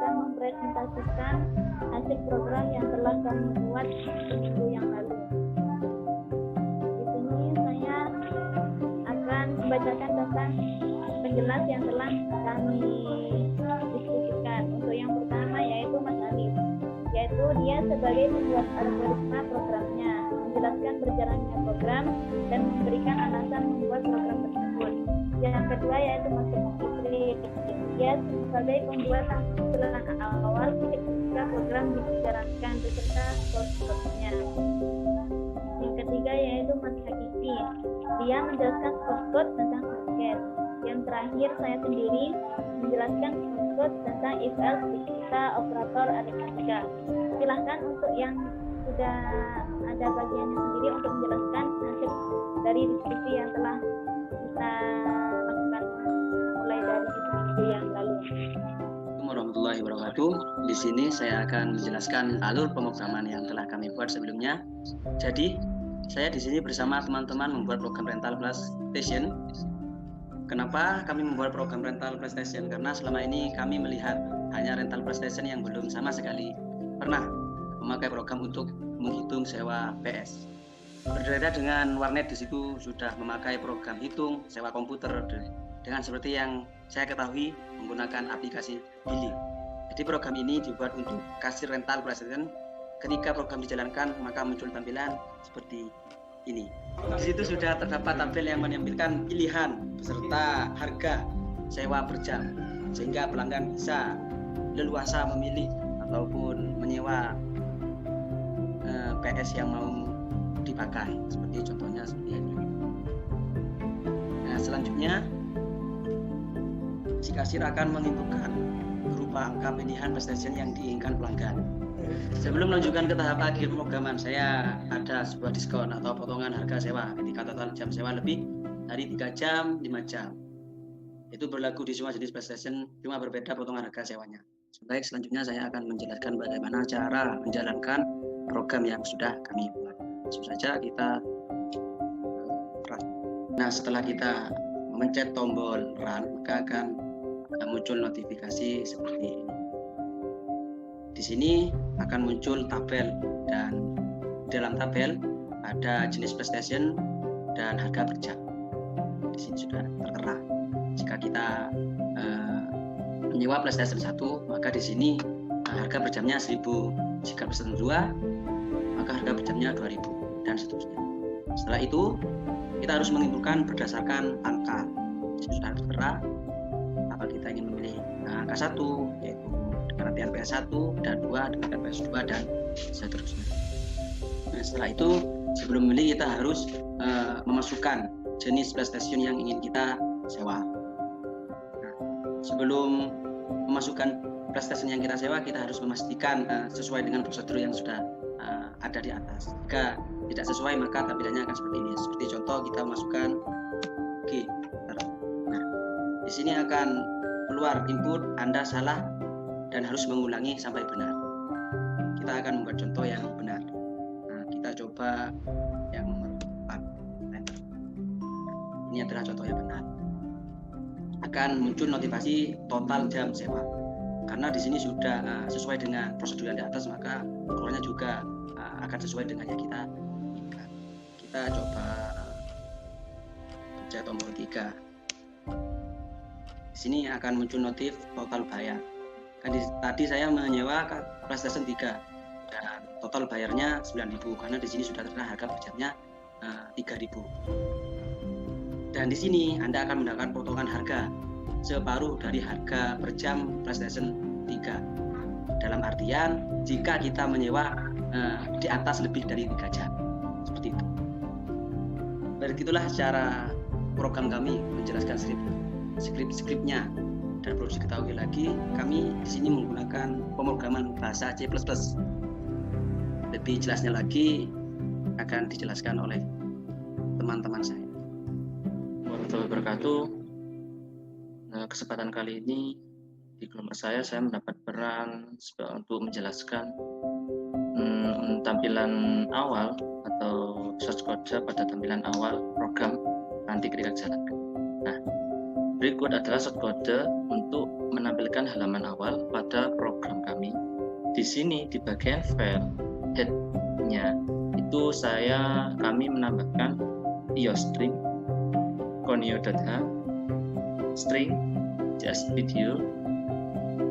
akan mempresentasikan hasil program yang telah kami buat seminggu yang lalu. Di sini saya akan membacakan tentang penjelas yang telah kami diskusikan. Untuk yang pertama yaitu Mas Alif, yaitu dia sebagai pembuat algoritma programnya, menjelaskan berjalannya program dan memberikan alasan membuat program tersebut. Yang kedua yaitu Mas Fitri, dia sebagai pembuat tampilan awal ketika program dijalankan beserta source-nya. Yang ketiga yaitu Mas Hakiki, dia menjelaskan source code tentang paket. Yang terakhir saya sendiri menjelaskan source code tentang if else serta operator aritmatika. Silahkan untuk yang sudah ada bagiannya sendiri untuk menjelaskan hasil dari diskusi yang telah kita lakukan mulai dari minggu yang lalu. Assalamualaikum warahmatullahi wabarakatuh. Di sini saya akan menjelaskan alur pemrograman yang telah kami buat sebelumnya. Jadi, saya di sini bersama teman-teman membuat program rental PlayStation. Kenapa kami membuat program rental PlayStation? Karena selama ini kami melihat hanya rental PlayStation yang belum sama sekali pernah memakai program untuk menghitung sewa PS. Berbeda dengan warnet, di situ sudah memakai program hitung sewa komputer dengan seperti yang saya ketahui menggunakan aplikasi Billy. Jadi program ini dibuat untuk kasir rental PlayStation. Ketika program dijalankan maka muncul tampilan seperti ini. Di situ sudah terdapat tampil yang menampilkan pilihan beserta harga sewa per jam, sehingga pelanggan bisa leluasa memilih ataupun menyewa PS yang mau dipakai. Seperti contohnya seperti ini. Nah, selanjutnya si kasir akan menentukan berupa angka pilihan PlayStation yang diinginkan pelanggan. Sebelum melanjutkan ke tahap akhir pemrograman, saya ada sebuah diskon atau potongan harga sewa ketika total jam sewa lebih dari 3 jam, 5 jam. Itu berlaku di semua jenis PlayStation, cuma berbeda potongan harga sewanya. Baik, selanjutnya saya akan menjelaskan bagaimana cara menjalankan program yang sudah kami buat. Langsung saja kita Nah, setelah kita mencet tombol run, maka akan muncul notifikasi seperti ini. Di sini akan muncul tabel, dan dalam tabel ada jenis PlayStation dan harga per jam. Di sini sudah tertera. Jika kita menyewa PlayStation 1, maka di sini harga per jamnya 1.000. Jika PlayStation 2, maka harga per jamnya 2.000 dan seterusnya. Setelah itu kita harus menentukan berdasarkan angka. Di sini sudah tertera apa kita ingin memilih angka 1, yaitu dengan PS1 dan 2 dengan PS2 dan seterusnya. Nah, setelah itu sebelum memilih kita harus memasukkan jenis PlayStation yang ingin kita sewa. Nah, sebelum memasukkan PlayStation yang kita sewa, kita harus memastikan sesuai dengan prosedur yang sudah ada di atas. Jika tidak sesuai maka tampilannya akan seperti ini. Seperti contoh kita masukkan G. Nah, di sini akan keluar input Anda salah dan harus mengulangi sampai benar. Kita akan membuat contoh yang benar. Nah, kita coba yang nomor 4. Enter. Ini adalah contoh yang benar. Akan muncul notifikasi total jam sewa. Karena di sini sudah sesuai dengan prosedur yang di atas, maka keluarnya juga akan sesuai dengan yang kita inginkan. Kita coba pencet tombol 3. Di sini akan muncul notif total bayar. Tadi saya menyewa PlayStation 3 dan total bayarnya 9.000, karena di sini sudah tertera harga per jamnya 3.000. Dan di sini Anda akan mendapatkan potongan harga separuh dari harga per jam PlayStation 3. Dalam artian jika kita menyewa di atas lebih dari 3 jam. Seperti itu. Begitulah cara program kami menjelaskan skripnya. Dan perlu diketahui lagi, kami di sini menggunakan pemrograman bahasa C++. Lebih jelasnya lagi akan dijelaskan oleh teman-teman saya. Warahmatullahi wabarakatuh. Nah, kesempatan kali ini di kelompok saya mendapat peran untuk menjelaskan tampilan awal atau source code pada tampilan awal program nanti ketika dijalankan. Nah, berikut adalah source code untuk menampilkan halaman awal pada program kami. Di sini di bagian file head-nya itu kami menambahkan iostream, conio.h, string, JS video,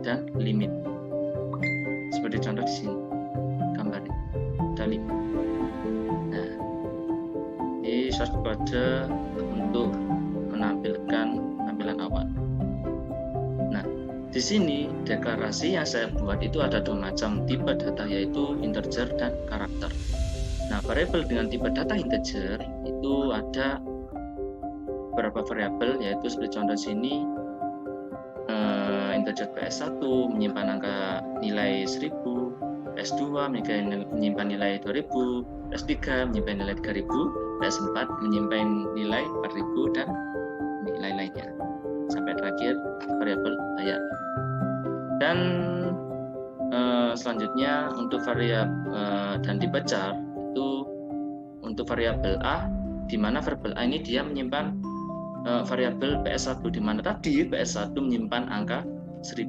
dan limit. Seperti contoh di sini gambarnya ada limit. Nah, di source code untuk menampilkan tampilan awal. Nah, di sini deklarasi yang saya buat itu ada dua macam tipe data, yaitu integer dan karakter. Nah, variabel dengan tipe data integer itu ada beberapa variabel, yaitu seperti contoh sini integer PS1 menyimpan angka nilai 1000, PS2 menyimpan nilai 2000, PS3 menyimpan nilai 3000, PS4 menyimpan nilai 4000 dan nilai lainnya sampai terakhir variabel layar. Dan selanjutnya untuk variabel dan tipe char itu untuk variabel A, di mana variabel A ini dia menyimpan variabel PS1, di mana tadi PS1 menyimpan angka 1000,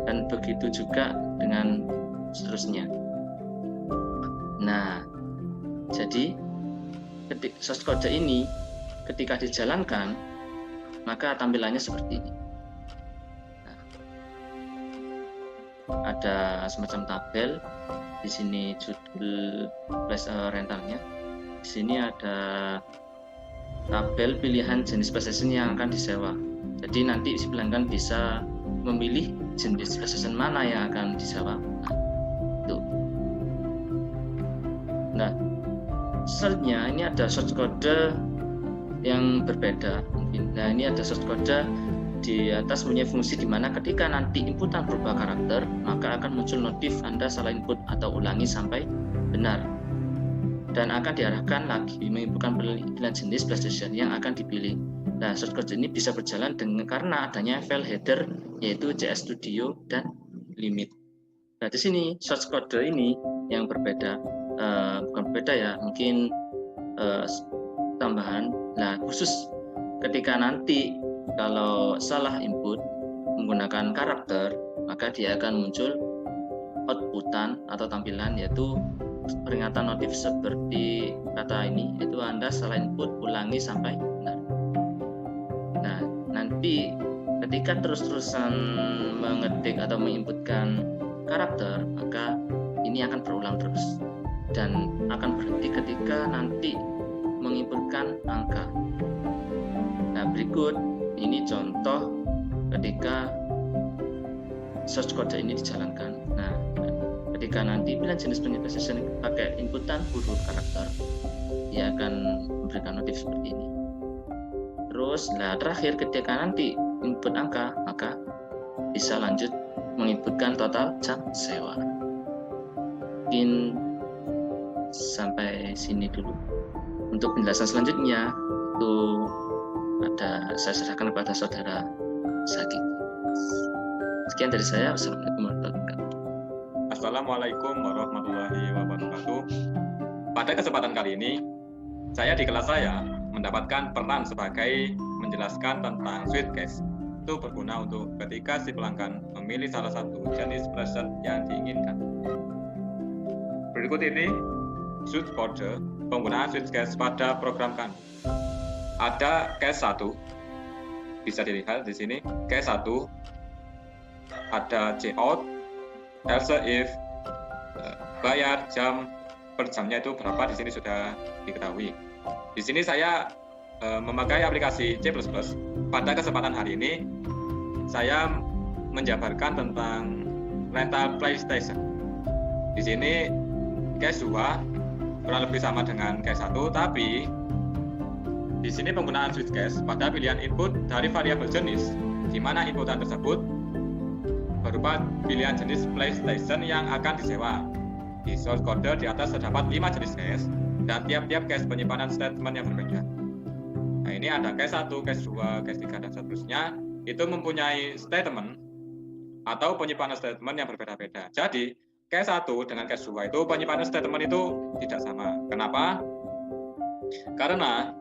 dan begitu juga dengan seterusnya. Nah, jadi source code ini ketika dijalankan maka tampilannya seperti ini. Nah, ada semacam tabel. Di sini judul flash rentalnya. Di sini ada tabel pilihan jenis PlayStation yang akan disewa. Jadi nanti si pelanggan bisa memilih jenis PlayStation mana yang akan disewa. Nah, selanjutnya ini ada source code yang berbeda mungkin. Nah, ini ada source code di atas punya fungsi di mana ketika nanti inputan berupa karakter, maka akan muncul notif Anda salah input atau ulangi sampai benar. Dan akan diarahkan lagi menginputkan pilihan jenis PlayStation yang akan dipilih. Nah, source code ini bisa berjalan karena adanya file header, yaitu JS Studio dan limit. Nah, di sini source code ini yang berbeda, bukan berbeda ya, mungkin tambahan. Nah, khusus ketika nanti kalau salah input menggunakan karakter, maka dia akan muncul outputan atau tampilan, yaitu peringatan notif seperti kata ini, yaitu Anda salah input, ulangi sampai benar. Nah, nanti ketika terus-terusan mengetik atau menginputkan karakter, maka ini akan berulang terus dan akan berhenti ketika nanti menginputkan angka. Nah, berikut ini contoh ketika source code ini dijalankan. Nah, ketika nanti pilihan jenis PlayStation pakai inputan huruf karakter, dia akan memberikan notif seperti ini. Terus, terakhir ketika nanti input angka, maka bisa lanjut menginputkan total jam sewa. Mungkin sampai sini dulu. Untuk penjelasan selanjutnya itu saya serahkan kepada saudara Zaki. Sekian dari saya. Wassalamualaikum warahmatullahi wabarakatuh. Assalamualaikum warahmatullahi wabarakatuh. Pada kesempatan kali ini, saya di kelas saya mendapatkan peran sebagai menjelaskan tentang switch case. Itu berguna untuk ketika si pelanggan memilih salah satu jenis preset yang diinginkan. Berikut ini switch code penggunaan switch case pada program kami. Ada case 1, bisa dilihat di sini. Case 1 ada cout, else if, bayar jam per jamnya itu berapa, di sini sudah diketahui. Di sini saya memakai aplikasi C++. Pada kesempatan hari ini saya menjabarkan tentang rental PlayStation. Di sini case 2 kurang lebih sama dengan case 1, tapi di sini penggunaan switch case pada pilihan input dari variabel jenis, di mana inputan tersebut berupa pilihan jenis PlayStation yang akan disewa. Di source code di atas terdapat 5 jenis case dan tiap-tiap case penyimpanan statement yang berbeda. Nah, ini ada case 1, case 2, case 3 dan seterusnya. Itu mempunyai statement atau penyimpanan statement yang berbeda-beda. Jadi case 1 dengan case 2 itu penyimpanan statement itu tidak sama. Kenapa? Karena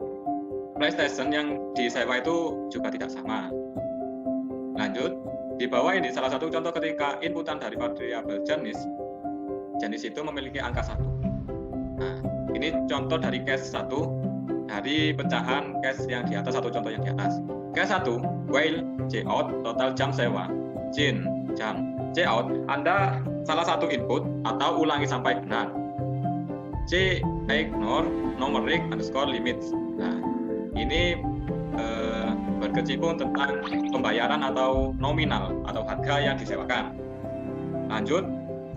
PlayStation yang disewa itu juga tidak sama. Lanjut, Di bawah ini salah satu contoh ketika inputan dari variabel jenis itu memiliki angka 1. Nah, ini contoh dari case 1 dari pecahan case yang di atas, satu contoh yang di atas. Case 1, while cout total jam sewa, jam cout, Anda salah satu input atau ulangi sampai benar. C ignore numeric underscore limits. Nah, ini berkecimpung tentang pembayaran atau nominal atau harga yang disewakan. Lanjut,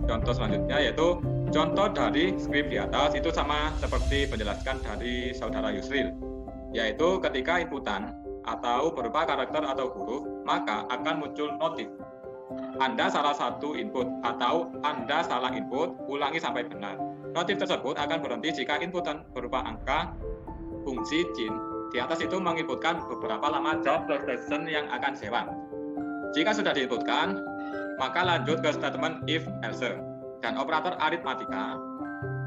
contoh selanjutnya yaitu contoh dari skrip di atas itu sama seperti penjelaskan dari saudara Yusril, yaitu ketika inputan atau berupa karakter atau huruf, maka akan muncul notif. Anda salah satu input atau Anda salah input, ulangi sampai benar. Notif tersebut akan berhenti jika inputan berupa angka, fungsi, jin. Di atas itu menginputkan beberapa lama job station yang akan sewa. Jika sudah diinputkan, maka lanjut ke statement if else dan operator aritmatika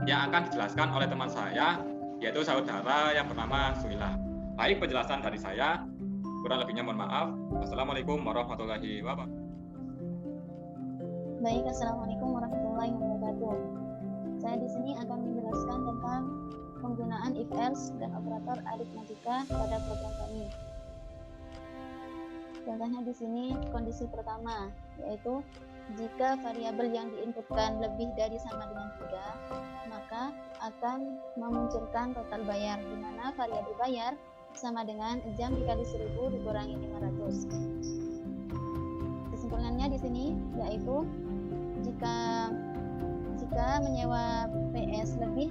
yang akan dijelaskan oleh teman saya, yaitu saudara yang bernama Suila. Baik, penjelasan dari saya, kurang lebihnya mohon maaf. Assalamualaikum warahmatullahi wabarakatuh. Baik, assalamualaikum warahmatullahi wabarakatuh. Saya di sini akan menjelaskan tentang penggunaan if else dan operator aritmatika pada program kami. Contohnya di sini kondisi pertama, yaitu jika variabel yang diinputkan lebih dari sama dengan 3, maka akan memunculkan total bayar, di mana variabel bayar sama dengan jam dikali 1000 dikurangi 500. Kesimpulannya di sini yaitu jika menyewa PS lebih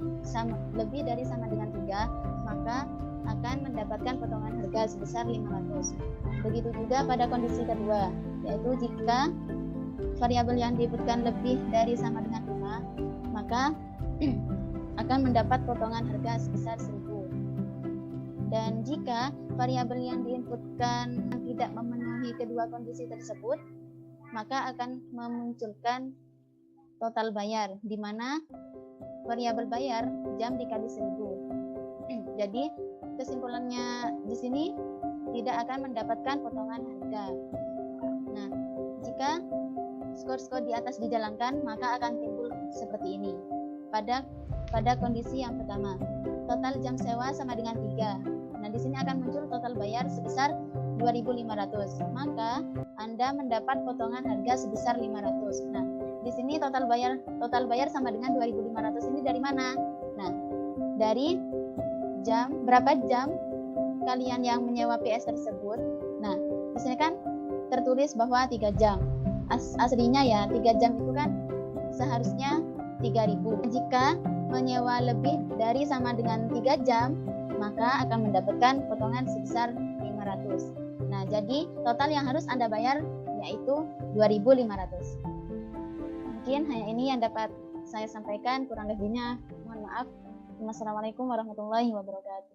dari sama dengan 3, maka akan mendapatkan potongan harga sebesar 500. Begitu juga pada kondisi kedua, yaitu jika variabel yang diinputkan lebih dari sama dengan 5, maka akan mendapat potongan harga sebesar 1000. Dan jika variabel yang diinputkan tidak memenuhi kedua kondisi tersebut, maka akan memunculkan total bayar, di mana variabel bayar jam dikali 1000. Jadi kesimpulannya di sini tidak akan mendapatkan potongan harga. Nah, jika skor-skor di atas dijalankan, maka akan timbul seperti ini. Pada kondisi yang pertama, total jam sewa sama dengan 3. Nah, di sini akan muncul total bayar sebesar 2.500. Maka Anda mendapat potongan harga sebesar 500. Nah, di sini total bayar sama dengan 2.500 ini dari mana? Nah, dari berapa jam kalian yang menyewa PS tersebut. Nah, di sini kan tertulis bahwa 3 jam. Aslinya ya 3 jam itu kan seharusnya 3.000. Jika menyewa lebih dari sama dengan 3 jam, maka akan mendapatkan potongan sebesar 500. Nah, jadi total yang harus Anda bayar yaitu 2.500. Mungkin hanya ini yang dapat saya sampaikan, kurang lebihnya mohon maaf. Wassalamualaikum warahmatullahi wabarakatuh.